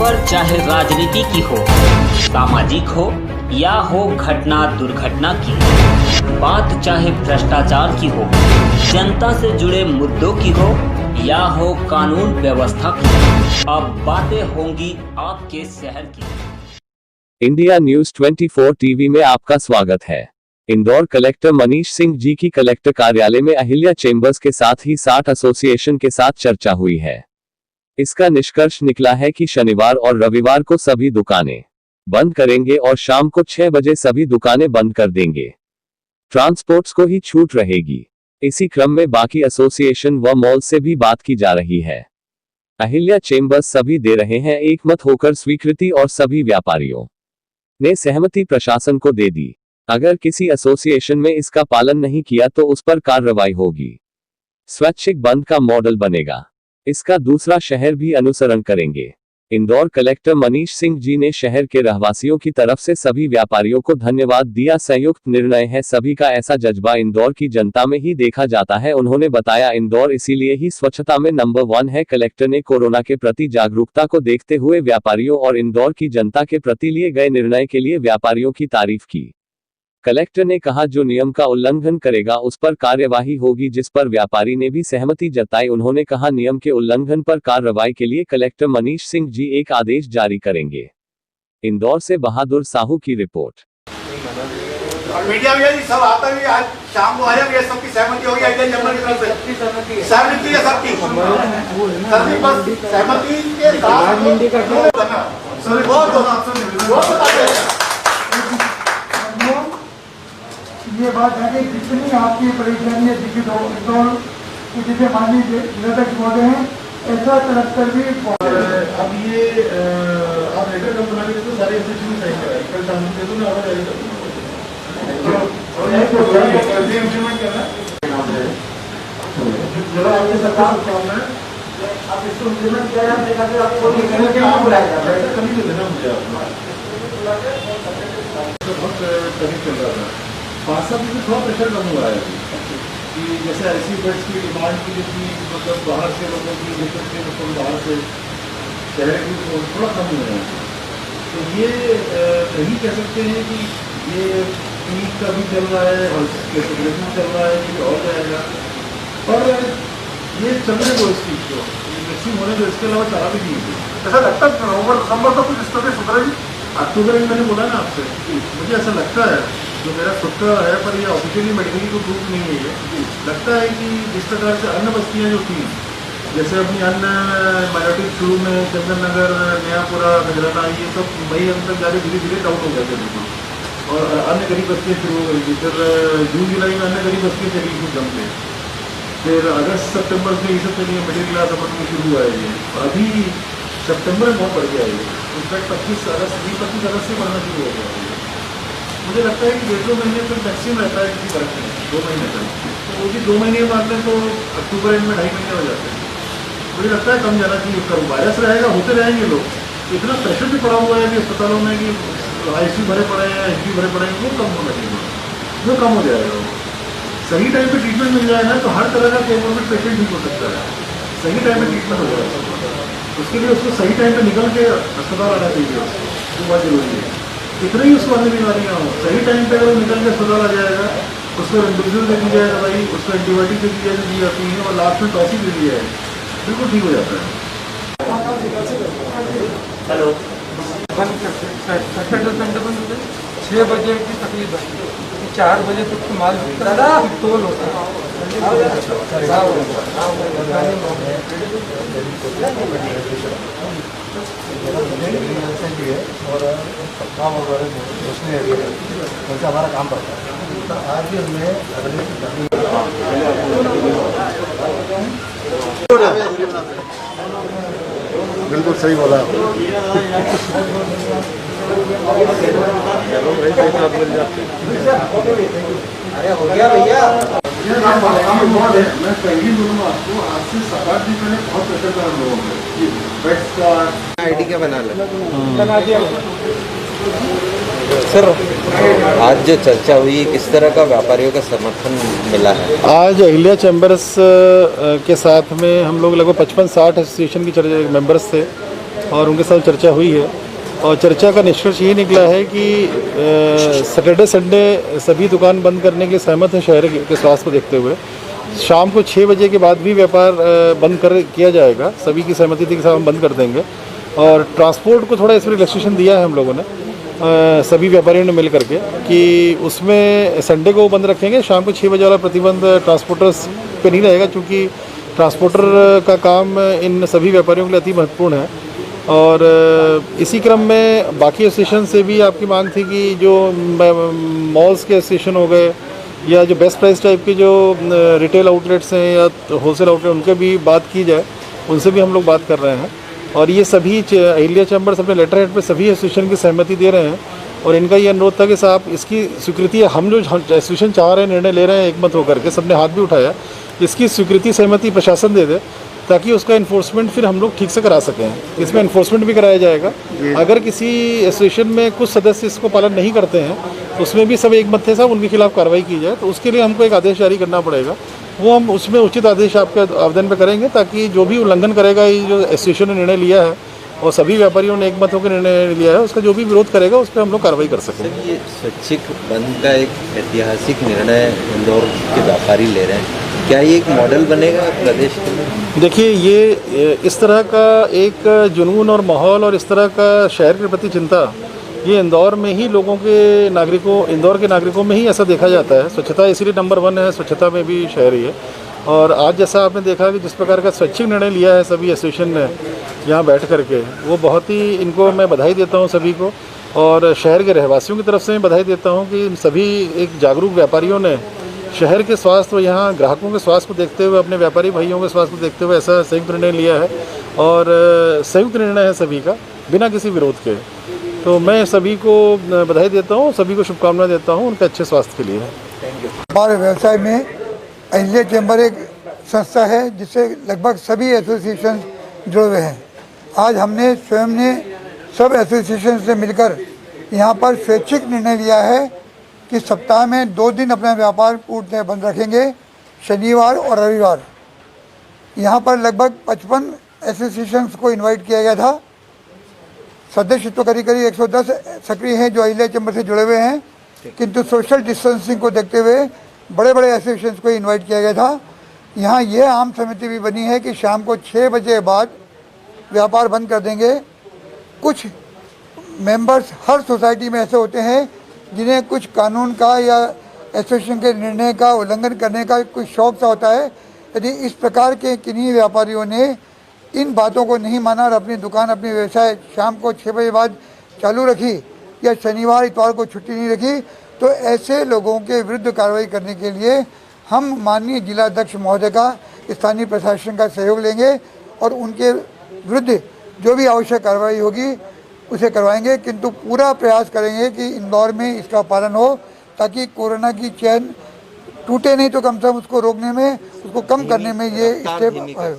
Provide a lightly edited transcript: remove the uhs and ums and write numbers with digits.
खबर चाहे राजनीति की हो, सामाजिक हो या हो घटना दुर्घटना की, बात चाहे भ्रष्टाचार की हो, जनता से जुड़े मुद्दों की हो या हो कानून व्यवस्था की, अब बातें होंगी आपके शहर की। इंडिया न्यूज 24 टीवी में आपका स्वागत है। इंदौर कलेक्टर मनीष सिंह जी की कलेक्टर कार्यालय में अहिल्या चेंबर्स के साथ ही 60 एसोसिएशन के साथ चर्चा हुई है। इसका निष्कर्ष निकला है कि शनिवार और रविवार को सभी दुकानें बंद करेंगे और शाम को 6 बजे सभी दुकानें बंद कर देंगे। ट्रांसपोर्ट्स को ही छूट रहेगी। इसी क्रम में बाकी एसोसिएशन व मॉल से भी बात की जा रही है। अहिल्या चेंबर्स सभी दे रहे हैं एकमत होकर स्वीकृति और सभी व्यापारियों ने सहमति प्रशासन को दे दी। अगर किसी एसोसिएशन में इसका पालन नहीं किया तो उस पर कार्रवाई होगी। स्वैच्छिक बंद का मॉडल बनेगा। इसका दूसरा शहर भी अनुसरण करेंगे। इंदौर कलेक्टर मनीष सिंह जी ने शहर के रहवासियों की तरफ से सभी व्यापारियों को धन्यवाद दिया। संयुक्त निर्णय है सभी का, ऐसा जज्बा इंदौर की जनता में ही देखा जाता है। उन्होंने बताया इंदौर इसीलिए ही स्वच्छता में नंबर 1 है। कलेक्टर ने कोरोना के प्रति जागरूकता को देखते हुए व्यापारियों और इंदौर की जनता के प्रति लिए गए निर्णय के लिए व्यापारियों की तारीफ की। कलेक्टर ने कहा जो नियम का उल्लंघन करेगा उस पर कार्यवाही होगी, जिस पर व्यापारी ने भी सहमति जताई। उन्होंने कहा नियम के उल्लंघन पर कार्रवाई के लिए कलेक्टर मनीष सिंह जी एक आदेश जारी करेंगे। इंदौर से बहादुर साहू की रिपोर्ट। और मीडिया भी है, सब आता भी आज शाम को आया भी, सबकी सहमति होगी अहिल्या चेंबर की तरफ से। सहमति है सबकी, सभी बस सहमति के साथ ये बात है कि जितनी आपकी परेशानियाँ दिखी दो कि जिसे माननीय निदेशक महोदय हैं, ऐसा कलेक्टर भी अब ये आप लेटर कब बना के तो सारे एसोसिएशन में साइन कराए, कल शाम को तो ना आवाज आएगा और ये तो इम्प्लीमेंट करना है। जरा आपके सरकार को काम है, आप इसको इम्प्लीमेंट किया जाए, देखा कि आपको निकलने के लिए बुलाया जाता है। कभी तो देना मुझे आपको बहुत करीब चल रहा था। 5-7 दिन में थोड़ा प्रेशर कम हुआ है कि जैसे ऐसी बेड्स की डिमांड की थी, मतलब बाहर से लोगों की दिक्कत थी, मतलब बाहर से शहर की थोड़ा कम हुआ है। तो ये नहीं कह सकते हैं कि ये पीक का भी चल रहा है और सेलिब्रेशन चल रहा है कि और जाएगा, पर ये चलने दो इस चीज़ को, वैक्सीन होने दो, इसके अलावा चारा भी नहीं है। ऐसा लगता है नवंबर दिसंबर तो कुछ स्थिति सुधरेगी। अक्टूबर में मैंने बोला ना आपसे, मुझे ऐसा लगता है, जो मेरा खुद का है पर ये ऑफिशियली मेडिकली तो प्रूफ नहीं है, ये लगता है कि जिस प्रकार से अन्य बस्तियाँ जो थी, जैसे अपनी अन्य माइनॉरिटी शुरू में चंदन नगर, नयापुरा, गजराना, ये सब मई अंत तक जाके धीरे धीरे डाउन हो गए थे बिल्कुल, और अन्य गरीब बस्तियाँ शुरू हो गई थी। फिर जून जुलाई में अन्य गरीब बस्तियाँ चली कुछ दम पे, फिर अगस्त सितंबर में ये सब चलिए मिडिल क्लास अपार्टमेंट में शुरू हुआ है ये, अभी सितंबर में बहुत बढ़ गया है। इनफैक्ट 25 अगस्त से बढ़ना शुरू हो गया है। मुझे लगता है कि 1-2 महीने तक वैक्सीन रहता है किसी फर्क नहीं, 2 महीने तक, तो वो भी 2 महीने बाद में तो अक्टूबर एंड में 2.5 महीने हो जाते हैं। मुझे लगता है कम जाना चाहिए। कर वायरस रहेगा, होते रहेंगे लोग, इतना प्रेशर भी पड़ा हुआ है कि अस्पतालों में कि ICU भरे पड़े हैं, HDU भरे पड़े हैं, वो कम होना चाहिए, वो कम हो जाएगा। सही टाइम पर ट्रीटमेंट मिल जाए ना तो हर तरह का कोमोर्बिड पेशेंट ठीक हो सकता है। सही टाइम पर ट्रीटमेंट हो जाएगा, उसके लिए उसको सही टाइम पर निकल के अस्पताल आना चाहिए, वो बहुत जरूरी है। इतना ही उसको अन्य बीमारियाँ हो, सही टाइम पे अगर वो निकल के अस्पताल आ जाएगा, उसको रेमडेसिविर दे दी जाए दवाई, उसको एंटीबायोटिक दे दी जाती है और लास्ट में टॉसिक दे दी जाए, बिल्कुल ठीक हो जाता है। हेलो 6 बजे की तकलीफ है, 4 बजे तक तो माल तोल होता है। और काम वगैरह उसने हमारा काम पड़ता है, तो आज भी हमने बिल्कुल सही बोला। अरे हो गया भैया, मैं पहले बोलूँगा आपको, आज से 7-8 दिन पहले बहुत प्रेशर था हम लोगों में, बेड्स का आईडी क्या बना बना दिया सर। आज जो चर्चा हुई, किस तरह का व्यापारियों का समर्थन मिला है? आज अहिल्या चैम्बर्स के साथ में हम लोग लगभग 55-60 एसोसिएशन की मेंबर्स थे और उनके साथ चर्चा हुई है और चर्चा का निष्कर्ष ये निकला है कि सैटरडे संडे सभी दुकान बंद करने के लिए सहमत हैं शहर के स्वास्थ्य को देखते हुए। शाम को 6 बजे के बाद भी व्यापार बंद किया जाएगा, सभी की सहमति थी कि साथ हम बंद कर देंगे। और ट्रांसपोर्ट को थोड़ा इसमें रिलैक्सेशन दिया है हम लोगों ने सभी व्यापारियों ने मिल करके कि उसमें संडे को बंद रखेंगे, शाम को 6 बजे वाला प्रतिबंध ट्रांसपोर्टर्स पे नहीं रहेगा, क्योंकि ट्रांसपोर्टर का काम इन सभी व्यापारियों के लिए अति महत्वपूर्ण है। और इसी क्रम में बाकी एसोसिएशन से भी आपकी मांग थी कि जो मॉल्स के एसोसिएशन हो गए या जो बेस्ट प्राइस टाइप के जो रिटेल आउटलेट्स हैं या होलसेल आउटलेट, उनके भी बात की जाए, उनसे भी हम लोग बात कर रहे हैं। और ये सभी अहिल्या चैम्बर्स अपने लेटर हेड पे सभी एसोसिएशन की सहमति दे रहे हैं और इनका ये अनुरोध था कि साहब इसकी स्वीकृति, हम जो एसोसिएशन चाह रहे हैं, निर्णय ले रहे हैं एकमत होकर के, सबने हाथ भी उठाया, इसकी स्वीकृति सहमति प्रशासन दे दे ताकि उसका इन्फोर्समेंट फिर हम लोग ठीक से करा सकें। इसमें इन्फोर्समेंट भी कराया जाएगा। अगर किसी एसोसिएशन में कुछ सदस्य इसको पालन नहीं करते हैं तो उसमें भी सब एकमत थे साहब उनके खिलाफ कार्रवाई की जाए, तो उसके लिए हमको एक आदेश जारी करना पड़ेगा। वो हम उसमें उचित आदेश आपके आवेदन पे करेंगे ताकि जो भी उल्लंघन करेगा, ये जो एसोसिएशन ने निर्णय लिया है और सभी व्यापारियों ने एकमत होकर निर्णय लिया है, उसका जो भी विरोध करेगा उस पर हम लोग कार्रवाई कर सकें। ये स्वैच्छिक बंद का एक ऐतिहासिक निर्णय इंदौर के व्यापारी ले रहे हैं, क्या ये एक मॉडल बनेगा प्रदेश के लिए? देखिए, ये इस तरह का एक जुनून और माहौल और इस तरह का शहर के प्रति चिंता, ये इंदौर में ही लोगों के इंदौर के नागरिकों में ही ऐसा देखा जाता है। स्वच्छता इसीलिए नंबर 1 है, स्वच्छता में भी शहर ही है। और आज जैसा आपने देखा कि जिस प्रकार का स्वैच्छिक निर्णय लिया है सभी एसोसिएशन ने यहाँ बैठ करके, वो बहुत ही, इनको मैं बधाई देता हूँ सभी को। और शहर के रहवासियों की तरफ से मैं बधाई देता हूँ कि सभी एक जागरूक व्यापारियों ने शहर के स्वास्थ्य और यहाँ ग्राहकों के स्वास्थ्य को देखते हुए, अपने व्यापारी भाइयों के स्वास्थ्य को देखते हुए ऐसा संयुक्त निर्णय लिया है। और संयुक्त निर्णय है सभी का, बिना किसी विरोध के। तो मैं सभी को बधाई देता हूँ, सभी को शुभकामनाएं देता हूँ उनके अच्छे स्वास्थ्य के लिए। हमारे व्यवसाय में अहिल्या चैम्बर एक संस्था है जिससे लगभग सभी एसोसिएशन जुड़े हुए हैं। आज हमने स्वयं ने सब एसोसिएशन से मिलकर यहाँ पर स्वैच्छिक निर्णय लिया है कि सप्ताह में 2 दिन अपना व्यापार पूर्णतः बंद रखेंगे, शनिवार और रविवार। यहाँ पर लगभग 55 एसोसिएशंस को इनवाइट किया गया था। सदस्य तो करीब 110 सक्रिय हैं जो अहिल्या चैम्बर से जुड़े हुए हैं, किंतु सोशल डिस्टेंसिंग को देखते हुए बड़े बड़े एसोसिएशंस को इनवाइट किया गया था। यहाँ ये आम सहमति भी बनी है कि शाम को 6 बजे बाद व्यापार बंद कर देंगे। कुछ मेंबर्स हर सोसाइटी में ऐसे होते हैं जिन्हें कुछ कानून का या एसोसिएशन के निर्णय का उल्लंघन करने का कुछ शौक सा होता है। यदि इस प्रकार के किन्हीं व्यापारियों ने इन बातों को नहीं माना और अपनी दुकान, अपनी व्यवसाय शाम को 6 बजे बाद चालू रखी या शनिवार इतवार को छुट्टी नहीं रखी, तो ऐसे लोगों के विरुद्ध कार्रवाई करने के लिए हम माननीय जिलाध्यक्ष महोदय का, स्थानीय प्रशासन का सहयोग लेंगे और उनके विरुद्ध जो भी आवश्यक कार्रवाई होगी उसे करवाएंगे। किंतु पूरा प्रयास करेंगे कि इंदौर में इसका पालन हो ताकि कोरोना की चैन टूटे नहीं तो कम से कम उसको रोकने में, उसको कम करने में ये स्टेप आए।